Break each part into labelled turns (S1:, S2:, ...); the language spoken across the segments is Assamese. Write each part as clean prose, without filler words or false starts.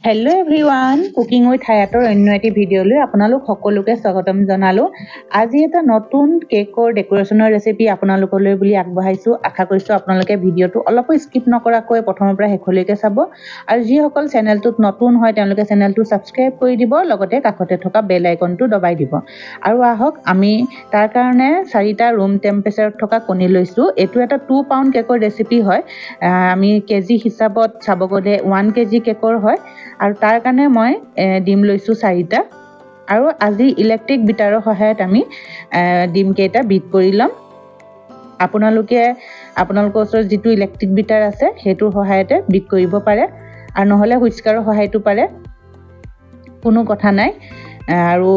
S1: হেল্ল' এভৰিৱান, কুকিং উইথ হায়াতৰ অন্য এটি ভিডিঅ'লৈ আপোনালোক সকলোকে স্বাগতম জনালোঁ। আজি এটা নতুন কেকৰ ডেকোৰেশ্যনৰ ৰেচিপি আপোনালোকলৈ বুলি আগবঢ়াইছোঁ। আশা কৰিছোঁ আপোনালোকে ভিডিঅ'টো অলপো স্কিপ নকৰাকৈ প্ৰথমৰ পৰা শেষলৈকে চাব, আৰু যিসকল চেনেলটোত নতুন হয় তেওঁলোকে চেনেলটো ছাবস্ক্ৰাইব কৰি দিব, লগতে কাষতে থকা বেল আইকনটো দবাই দিব। আৰু আহক, আমি তাৰ কাৰণে 4টা ৰুম টেম্পাৰেচাৰত থকা কণী লৈছোঁ। এইটো এটা 2 পাউণ্ড কেকৰ ৰেচিপি হয়। আমি কেজি হিচাপত চাব গ'লে 1 কেজি কেকৰ হয়, আৰু তাৰ কাৰণে মই ডিম লৈছোঁ 4টা। আৰু আজি ইলেক্ট্ৰিক বিটাৰৰ সহায়ত আমি ডিমকেইটা বিট কৰি ল'ম। আপোনালোকৰ ওচৰত যিটো ইলেক্ট্ৰিক বিটাৰ আছে সেইটোৰ সহায়তে বিট কৰিব পাৰে, আৰু নহ'লে হুইস্কাৰৰ সহায়তো পাৰে, কোনো কথা নাই। আৰু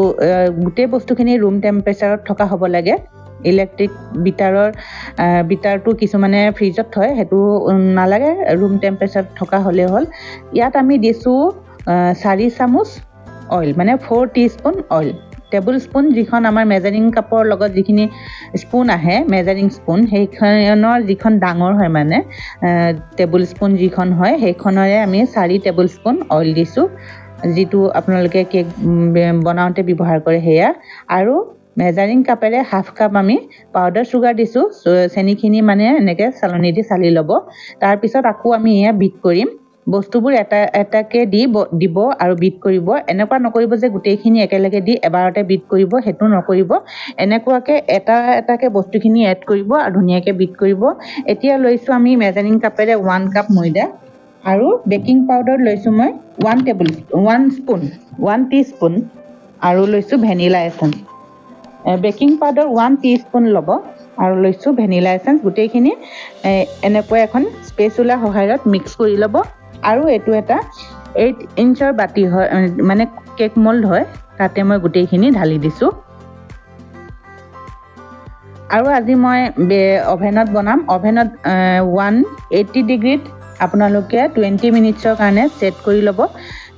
S1: গোটেই বস্তুখিনি ৰুম টেম্পাৰেচাৰত থকা হ'ব লাগে। ইলেক্ট্ৰিক বিটাৰটো কিছুমানে ফ্ৰিজত থয়, সেইটো নালাগে, ৰুম টেম্পাৰেচাৰত থকা হ'লেই হ'ল। ইয়াত আমি দিছোঁ 4 চামুচ অইল, মানে 4 টিস্পুন অইল। টেবুল স্পুন যিখন আমাৰ মেজাৰিং কাপৰ লগত যিখিনি স্পুন আহে, মেজাৰিং স্পুন, সেইখনৰ যিখন ডাঙৰ হয়, মানে টেবুল স্পুন যিখন হয় সেইখনৰে আমি 4 টেবুল স্পুন অইল দিছোঁ, যিটো আপোনালোকে কেক বনাওঁতে ব্যৱহাৰ কৰে সেয়া। আৰু মেজাৰিং কাপেৰে 1/2 কাপ আমি পাউডাৰ চুগাৰ দিছোঁ। চেনিখিনি মানে এনেকৈ চালনী দি চালি ল'ব। তাৰপিছত আকৌ আমি এয়া বিট কৰিম। বস্তুবোৰ এটা এটাকৈ দিব আৰু বিট কৰিব। এনেকুৱা নকৰিব যে গোটেইখিনি একেলগে দি এবাৰতে বিট কৰিব, সেইটো নকৰিব। এনেকুৱাকৈ এটা এটাকৈ বস্তুখিনি এড কৰিব আৰু ধুনীয়াকৈ বিট কৰিব। এতিয়া লৈছোঁ আমি মেজাৰিং কাপেৰে 1 কাপ ময়দা, আৰু বেকিং পাউডাৰ লৈছোঁ মই 1 টিস্পুন, আৰু লৈছোঁ vanilla essence. Baking powder 1 teaspoon ল'ব, আৰু লৈছোঁ ভেনিলা এছেঞ্চ। গোটেইখিনি এনেকৈ এখন স্পেচুলাৰ সহায়ত মিক্স কৰি ল'ব। আৰু এইটো এটা 8 ইঞ্চৰ বাতি হয়, মানে কেক মল্ড হয়, তাতে মই গোটেইখিনি ঢালি দিছোঁ। আৰু আজি মই অভেনত বনাম। অভেনত 180 ডিগ্ৰীত আপোনালোকে 20 মিনিটছৰ কাৰণে ছেট কৰি ল'ব।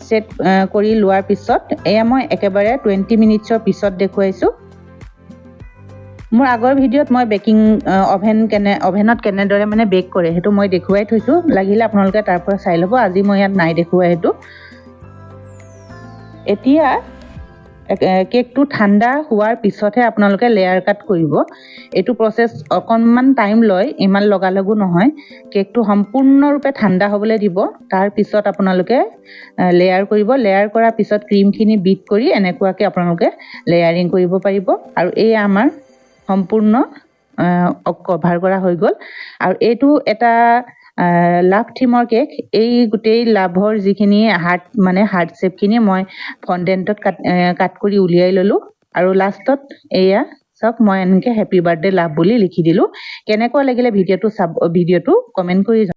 S1: ছেট কৰি লোৱাৰ পিছত এয়া মই একেবাৰে 20 মিনিটছৰ পিছত দেখুৱাইছোঁ। মোৰ আগৰ ভিডিঅ'ত মই অভেনত কেনেদৰে মানে বেক কৰে সেইটো মই দেখুৱাই থৈছোঁ, লাগিলে আপোনালোকে তাৰ পৰা চাই ল'ব। আজি মই ইয়াত নাই দেখুওৱা সেইটো। এতিয়া কেকটো ঠাণ্ডা হোৱাৰ পিছতহে আপোনালোকে লেয়াৰ কাট কৰিব। এইটো প্ৰচেছ অকণমান টাইম লয়, ইমান লগালগো নহয়। কেকটো সম্পূৰ্ণৰূপে ঠাণ্ডা হ'বলৈ দিব, তাৰপিছত আপোনালোকে লেয়াৰ কৰিব। লেয়াৰ কৰাৰ পিছত ক্ৰীমখিনি বিট কৰি এনেকুৱাকৈ আপোনালোকে লেয়াৰিং কৰিব পাৰিব। আৰু এই আমাৰ সম্পূৰ্ণ কভাৰ কৰা হৈ গ'ল। আৰু এইটো এটা লাভ থিমৰ কেক। এই গোটেই লাভৰ যিখিনি হাৰ্ট শ্বেপখিনি মই ফণ্ডেণ্টত কাট কৰি উলিয়াই ল'লোঁ, আৰু লাষ্টত এয়া চাওক, মই এনেকৈ হেপী বাৰ্থডে লাভ বুলি লিখি দিলোঁ। কেনেকুৱা লাগিলে ভিডিঅ'টো কমেণ্ট কৰি